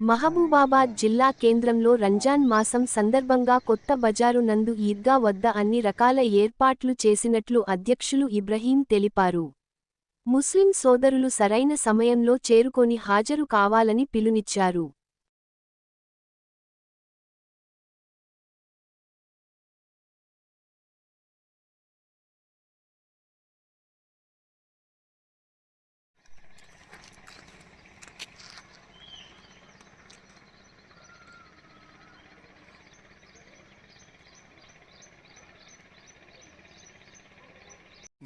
మహబూబాబాద్ జిల్లా కేంద్రంలో రంజాన్ మాసం సందర్భంగా కొత్త బజారు నందు ఈద్గా వద్ద అన్ని రకాల ఏర్పాట్లు చేసినట్లు అధ్యక్షులు ఇబ్రహీం తెలిపారు. ముస్లిం సోదరులు సరైన సమయంలో చేరుకొని హాజరు కావాలని పిలునిచ్చారు.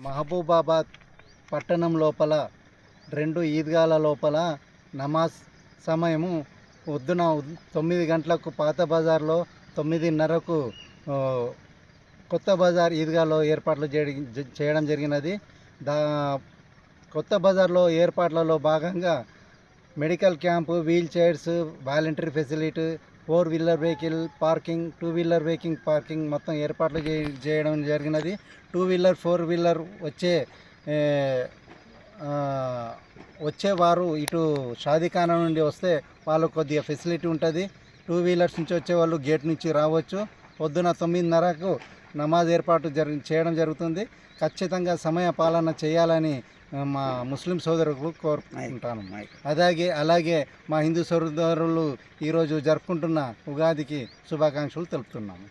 మహబూబాబాద్ పట్టణం లోపల 2 ఈద్గాల లోపల నమాజ్ సమయము పొద్దున 9 గంటలకు పాత బజార్లో, 9:30కు కొత్త బజార్ ఈద్గాలో ఏర్పాట్లు చేయడం జరిగినది. కొత్త బజార్లో ఏర్పాట్లలో భాగంగా medical camp, wheel chairs, voluntary facility, 4 wheeler vehicle parking, 2 wheeler vehicle parking మొత్తం ఏర్పాట్లు చేయడం జరిగినది. 2 వీలర్ 4 వీలర్ వచ్చేవారు ఇటు షాదీఖానా నుండి వస్తే వాళ్ళకు కొద్దిగా ఫెసిలిటీ ఉంటుంది. 2 వీలర్స్ నుంచి వచ్చేవాళ్ళు గేట్ నుంచి రావచ్చు. పొద్దున 9:30కు నమాజ్ ఏర్పాటు చేయడం జరుగుతుంది. ఖచ్చితంగా సమయ పాలన చేయాలని మా ముస్లిం సోదరులకు కోరుకుంటాను. అలాగే మా హిందూ సోదరులు ఈరోజు జరుపుకుంటున్న ఉగాదికి శుభాకాంక్షలు తెలుపుతున్నాము.